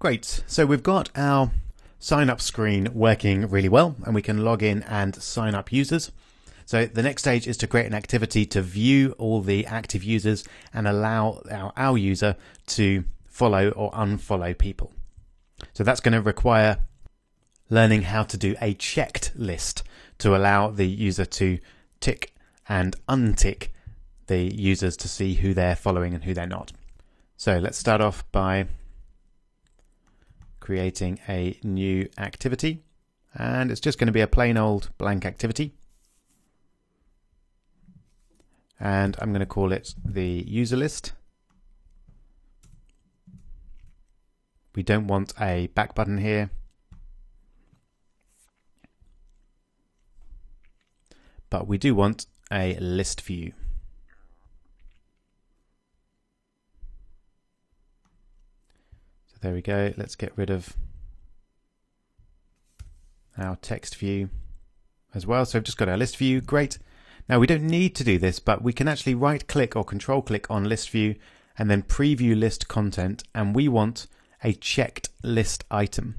Great, so we've got our sign up screen working really well, and we can log in and sign up users. So the next stage is to create an activity to view all the active users and allow our user to follow or unfollow people. So that's going to require learning how to do a checked list to allow the user to tick and untick the users to see who they're following and who they're not. So let's start off by creating a new activity, and it's just going to be a plain old blank activity. And I'm going to call it the user list. We don't want a back button here. But we do want a list view. So there we go. Let's get rid of our text view as well. So I've just got our list view. Great. Now we don't need to do this, but we can actually right click or control click on list view and then preview list content, and we want a checked list item.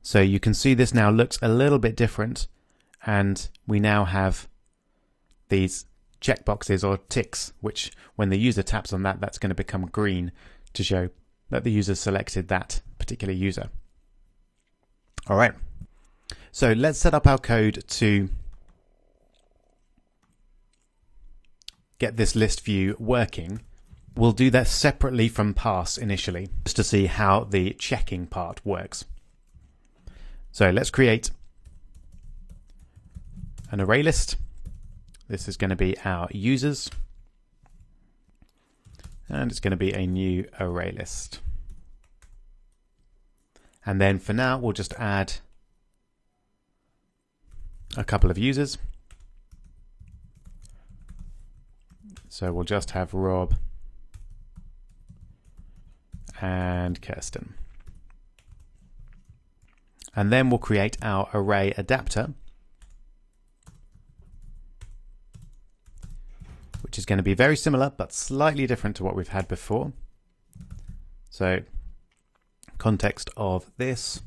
So you can see this now looks a little bit different, and we now have these checkboxes or ticks, which when the user taps on that, that's going to become green to show that the user selected that particular user. All right, so let's set up our code to get this list view working. We'll do that separately from parse initially, just to see how the checking part works. So let's create an array list. This is going to be our users, and it's going to be a new array list. And then for now, we'll just add a couple of users. So we'll just have Rob and Kirsten. And then we'll create our array adapter, which is going to be very similar but slightly different to what we've had before. So context of this,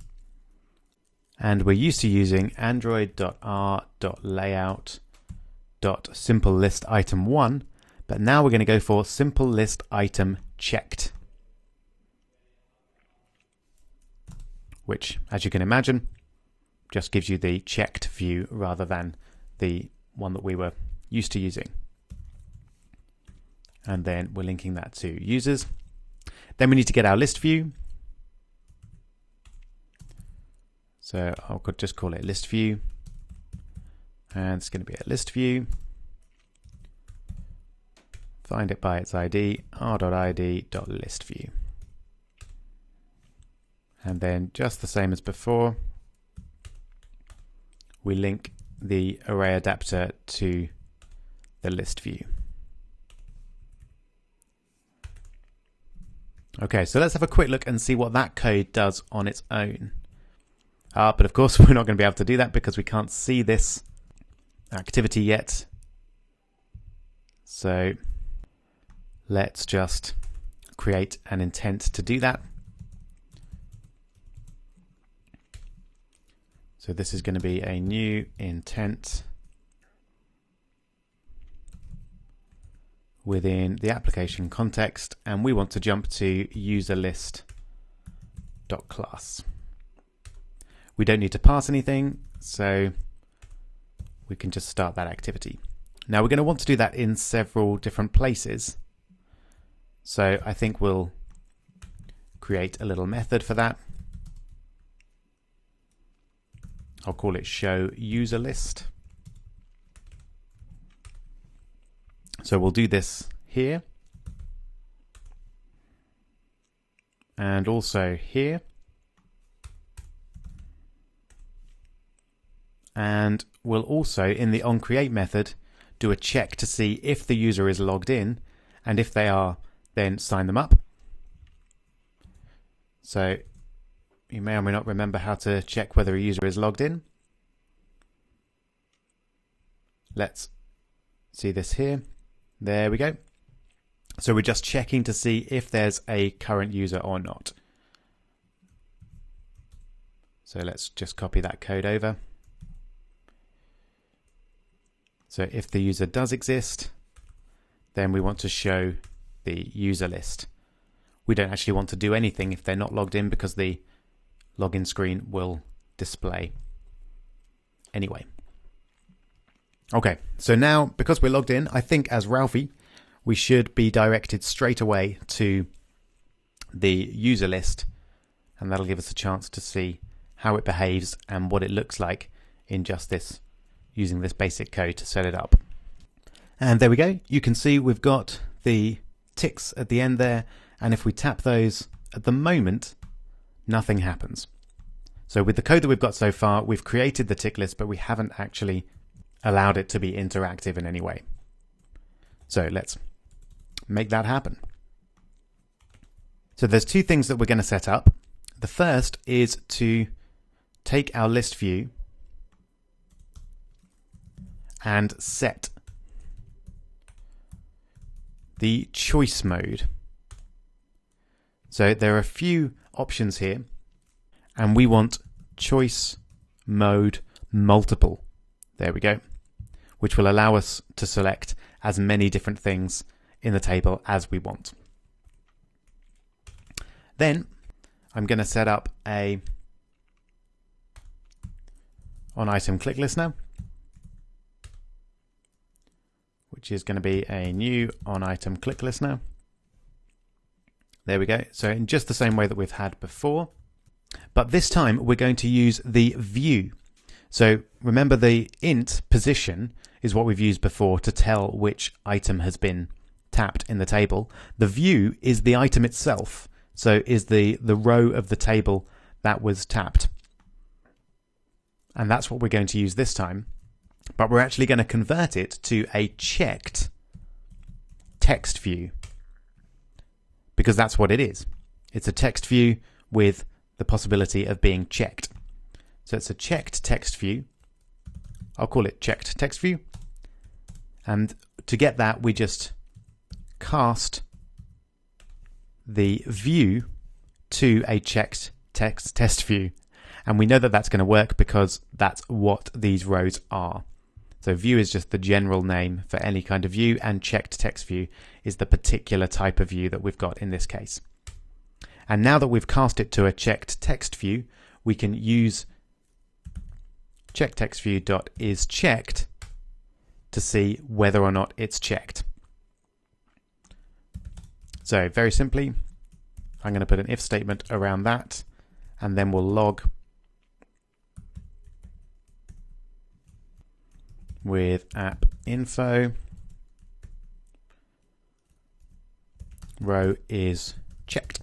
and we're used to using android.r.layout.simple_list_item1, but now we're going to go for simple list item checked, which, as you can imagine, just gives you the checked view rather than the one that we were used to using. And then we're linking that to users. Then we need to get our list view. So I could just call it list view, and it's going to be a list view. Find it by its ID, r.id.listView. And then just the same as before, we link the array adapter to the list view. Okay, so let's have a quick look and see what that code does on its own. But of course, we're not going to be able to do that because we can't see this activity yet. So let's just create an intent to do that. So this is going to be a new intent within the application context, and we want to jump to userList.class. We don't need to pass anything, so we can just start that activity. Now we're going to want to do that in several different places. So I think we'll create a little method for that. I'll call it show user list. So we'll do this here and also here. And we'll also, in the onCreate method, do a check to see if the user is logged in, and if they are, then sign them up. So you may or may not remember how to check whether a user is logged in. Let's see this here. There we go. So we're just checking to see if there's a current user or not. So let's just copy that code over. So if the user does exist, then we want to show the user list. We don't actually want to do anything if they're not logged in because the login screen will display anyway. Okay, so now because we're logged in, I think as Ralphie, we should be directed straight away to the user list, and that'll give us a chance to see how it behaves and what it looks like in just this, using this basic code to set it up. And there we go. You can see we've got the ticks at the end there, and if we tap those, at the moment, nothing happens. So with the code that we've got so far, we've created the tick list, but we haven't actually allowed it to be interactive in any way. So let's make that happen. So there's two things that we're going to set up. The first is to take our list view and set the choice mode. So there are a few options here, and we want choice mode multiple. There we go, which will allow us to select as many different things in the table as we want. Then I'm going to set up a on item click listener, which is going to be a new on item click listener. There we go. So in just the same way that we've had before, but this time we're going to use the view. So remember, the int position is what we've used before to tell which item has been tapped in the table. The view is the item itself. So is the row of the table that was tapped. And that's what we're going to use this time. But we're actually going to convert it to a checked text view, because that's what it is. It's a text view with the possibility of being checked. So it's a checked text view. I'll call it checked text view. And to get that, we just cast the view to a checked text test view. And we know that that's going to work because that's what these rows are. So view is just the general name for any kind of view, and checked text view is the particular type of view that we've got in this case. And now that we've cast it to a checked text view, we can use checkTextView.isChecked to see whether or not it's checked. So very simply, I'm going to put an if statement around that, and then we'll log with app info row is checked.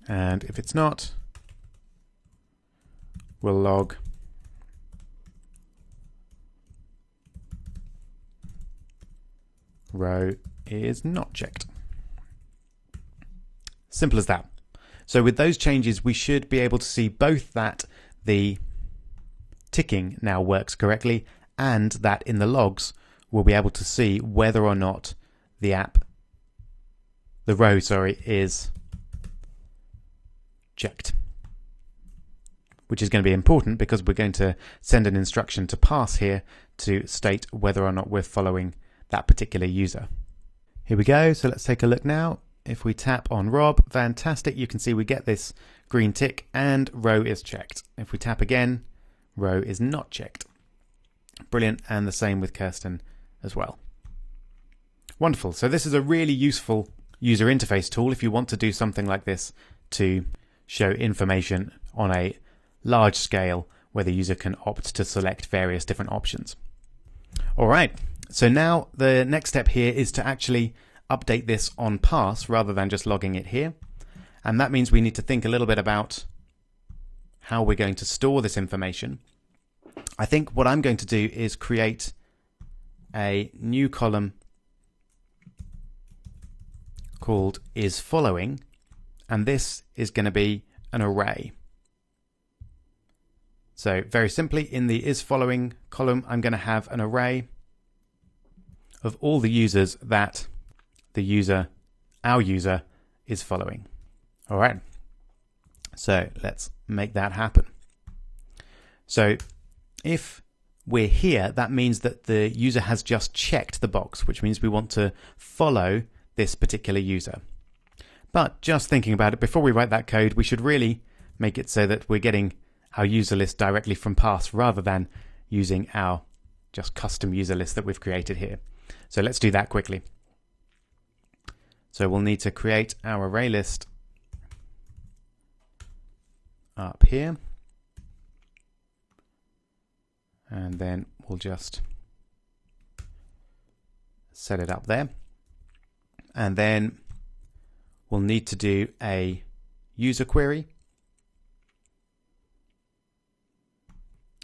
And if it's not, we'll log row is not checked. Simple as that. So with those changes, we should be able to see both that the ticking now works correctly, and that in the logs we'll be able to see whether or not the row is checked, which is going to be important because we're going to send an instruction to pass here to state whether or not we're following that particular user. Here we go. So let's take a look now. If we tap on Rob, fantastic. You can see we get this green tick and row is checked. If we tap again, row is not checked. Brilliant. And the same with Kirsten as well. Wonderful. So this is a really useful user interface tool if you want to do something like this to show information on a large scale where the user can opt to select various different options. All right. So now the next step here is to actually update this on pass rather than just logging it here. And that means we need to think a little bit about how we're going to store this information. I think what I'm going to do is create a new column called isFollowing, and this is going to be an array. So very simply, in the isFollowing column, I'm going to have an array of all the users that our user is following. All right, So let's make that happen. So if we're here, that means that the user has just checked the box, which means we want to follow this particular user. But just thinking about it, before we write that code, we should really make it so that we're getting our user list directly from parse rather than using our just custom user list that we've created here. So let's do that quickly. So we'll need to create our array list up here. And then we'll just set it up there. And then we'll need to do a user query.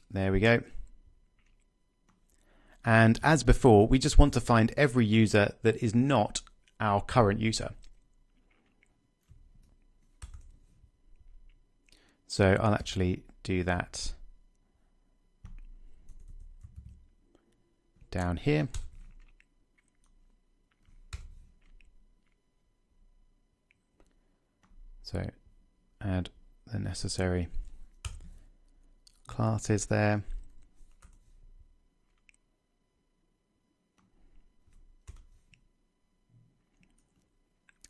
There we go. And as before, we just want to find every user that is not our current user. So I'll actually do that down here. So add the necessary classes there.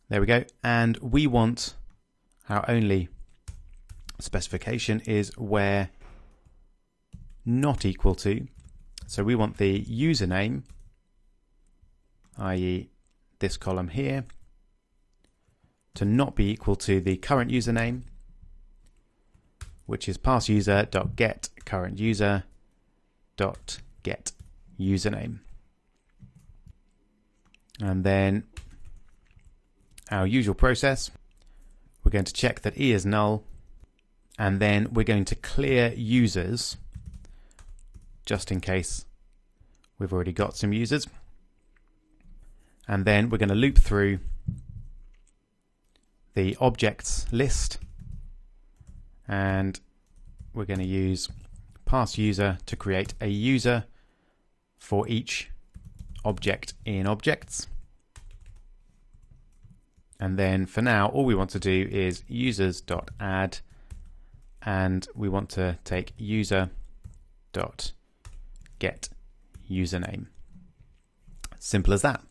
There we go. And we want our only specification is where not equal to. So we want the username, i.e. this column here, to not be equal to the current username, which is parseUser.get current user.get username. And then our usual process, we're going to check that E is null, and then we're going to clear users just in case we've already got some users. And then we're going to loop through the objects list, and we're going to use parseUser to create a user for each object in objects. And then for now, all we want to do is users.add, and we want to take user.get username. Simple as that.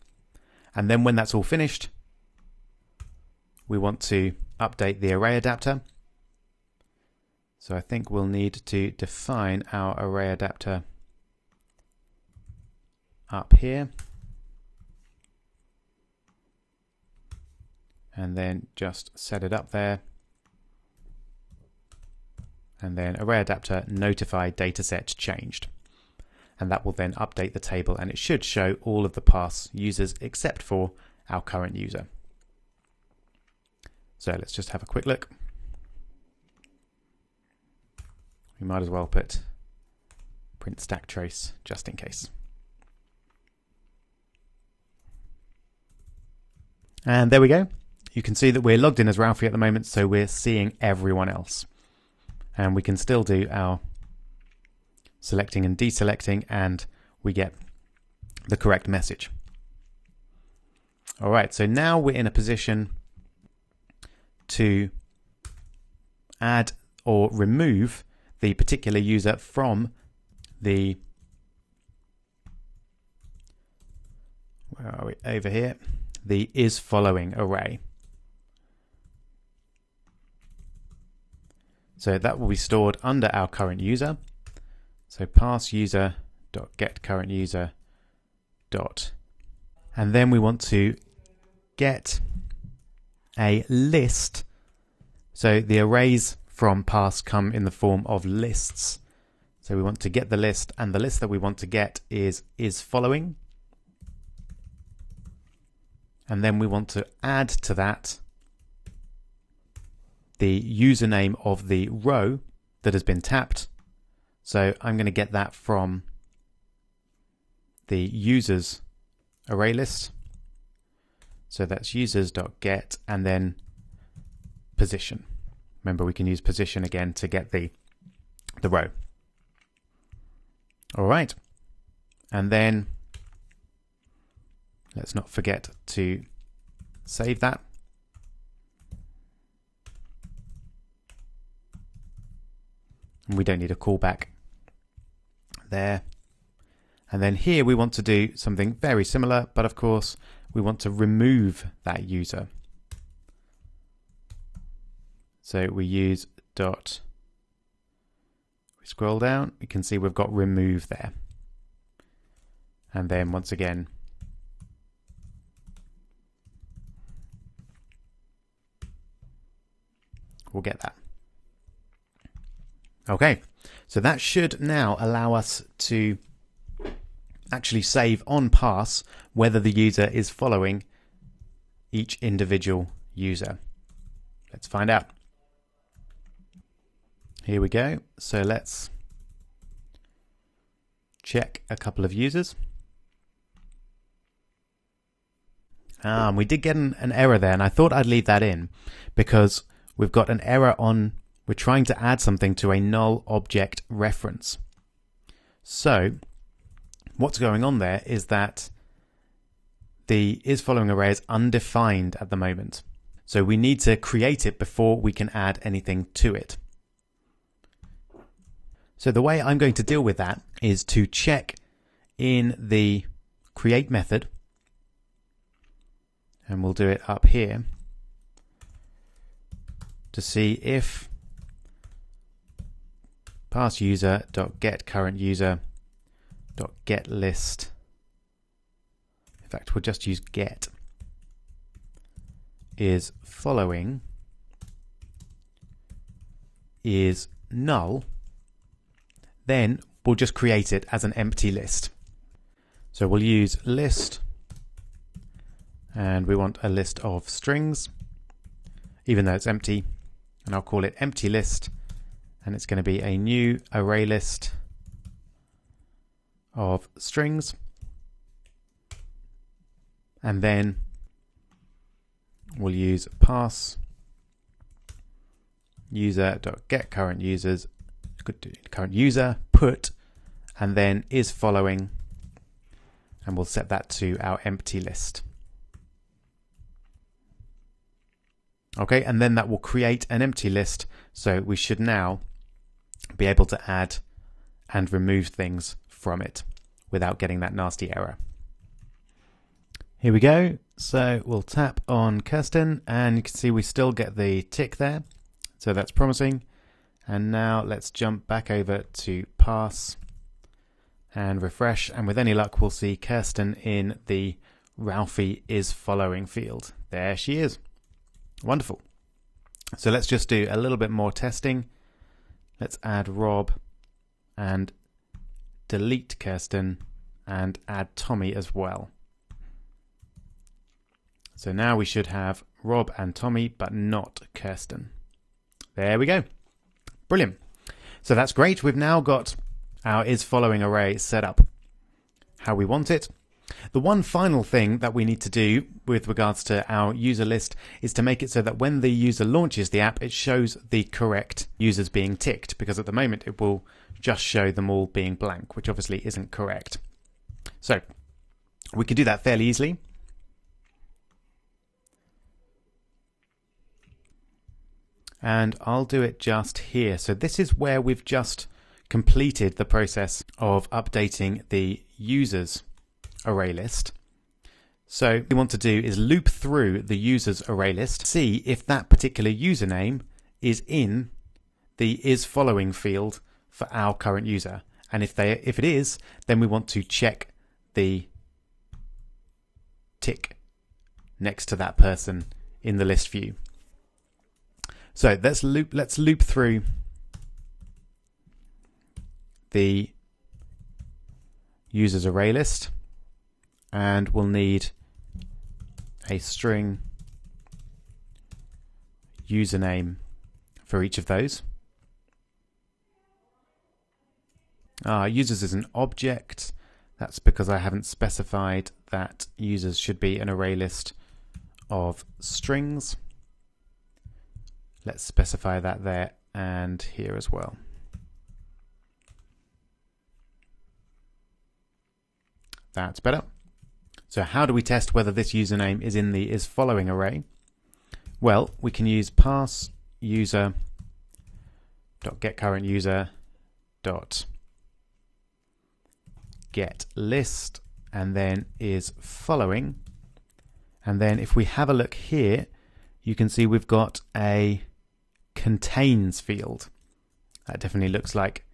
And then when that's all finished, we want to update the array adapter. So I think we'll need to define our array adapter up here. And then just set it up there. And then array adapter notify dataset changed. And that will then update the table, and it should show all of the parse users except for our current user. So let's just have a quick look. We might as well put print stack trace just in case. And there we go. You can see that we're logged in as Ralphie at the moment, so we're seeing everyone else. And we can still do our selecting and deselecting, and we get the correct message. All right, so now we're in a position to add or remove the particular user from the, where are we, over here, the isFollowing array. So that will be stored under our current user. So parseUser.getCurrentUser dot, and then we want to get a list. So the arrays from parse come in the form of lists. So we want to get the list, and the list that we want to get is isFollowing. And then we want to add to that the username of the row that has been tapped. So I'm going to get that from the users array list. So that's users.get and then position. Remember, we can use position again to get the row. All right. And then let's not forget to save that. And we don't need a callback there. And then here we want to do something very similar, but of course we want to remove that user. So we use dot, we scroll down, we can see we've got remove there. And then once again, we'll get that. Okay, so that should now allow us to actually save on pass whether the user is following each individual user. Let's find out. Here we go. So let's check a couple of users. We did get an error there, and I thought I'd leave that in because we've got an error on, we're trying to add something to a null object reference. So what's going on there is that the isFollowing array is undefined at the moment. So we need to create it before we can add anything to it. So the way I'm going to deal with that is to check in the create method, and we'll do it up here to see if parseUser.getCurrentUser.getList, in fact we'll just use get, is following is null, then we'll just create it as an empty list. So we'll use list, and we want a list of strings, even though it's empty, and I'll call it empty list, and it's going to be a new array list of strings. And then we'll use parse user.getCurrentUsers, current user, put, and then is following, and we'll set that to our empty list. Okay, and then that will create an empty list, so we should now be able to add and remove things from it without getting that nasty error. Here we go. So we'll tap on Kirsten, and you can see we still get the tick there, so that's promising. And now let's jump back over to parse and refresh, and with any luck we'll see Kirsten in the Ralphie is following field. There she is. Wonderful. So let's just do a little bit more testing. Let's add Rob and delete Kirsten and add Tommy as well. So now we should have Rob and Tommy, but not Kirsten. There we go. Brilliant. So that's great. We've now got our isFollowing array set up how we want it. The one final thing that we need to do with regards to our user list is to make it so that when the user launches the app, it shows the correct users being ticked, because at the moment it will just show them all being blank, which obviously isn't correct. So we can do that fairly easily. And I'll do it just here. So this is where we've just completed the process of updating the users array list. So what we want to do is loop through the users array list, see if that particular username is in the isFollowing field for our current user. And if it is, then we want to check the tick next to that person in the list view. So let's loop through the users array list, and we'll need a string username for each of those. Users is an object. That's because I haven't specified that users should be an array list of strings. Let's specify that there and here as well. That's better. So how do we test whether this username is in the isFollowing array? Well, we can use parse user.getCurrentUser dot get list, and then is following. And then if we have a look here, you can see we've got a contains field. That definitely looks like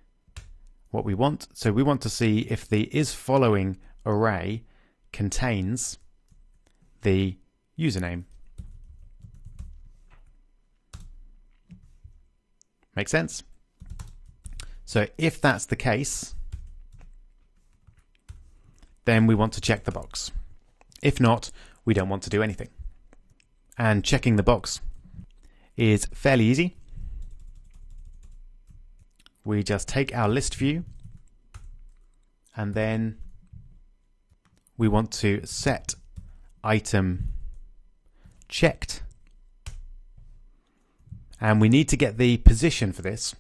what we want. So we want to see if the is following array contains the username. Make sense? So if that's the case, then we want to check the box. If not, we don't want to do anything. And checking the box is fairly easy. We just take our list view, and then we want to set item checked. And we need to get the position for this.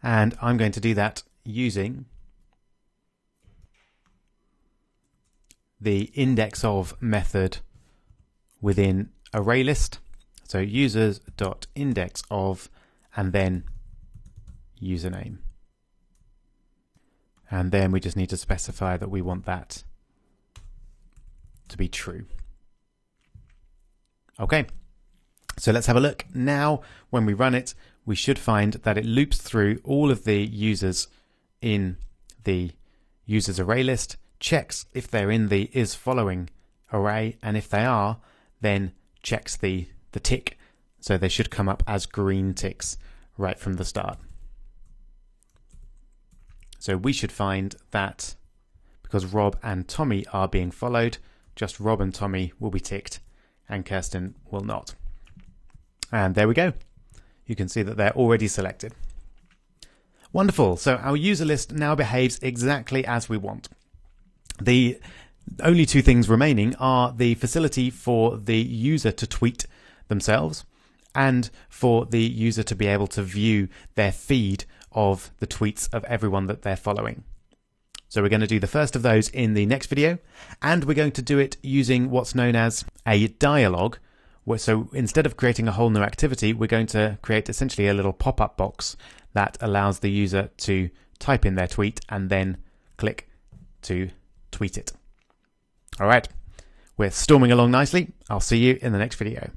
And I'm going to do that using the index of method within ArrayList. So users.index of, and then username. And then we just need to specify that we want that to be true. Okay, so let's have a look. Now, when we run it, we should find that it loops through all of the users in the users array list, checks if they're in the is following array, and if they are, then checks the tick. So they should come up as green ticks right from the start. So we should find that because Rob and Tommy are being followed, just Rob and Tommy will be ticked and Kirsten will not. And there we go. You can see that they're already selected. Wonderful. So our user list now behaves exactly as we want. The only two things remaining are the facility for the user to tweet themselves and for the user to be able to view their feed of the tweets of everyone that they're following. So we're going to do the first of those in the next video, and we're going to do it using what's known as a dialogue. So instead of creating a whole new activity, we're going to create essentially a little pop-up box that allows the user to type in their tweet and then click to tweet it. All right, we're storming along nicely. I'll see you in the next video.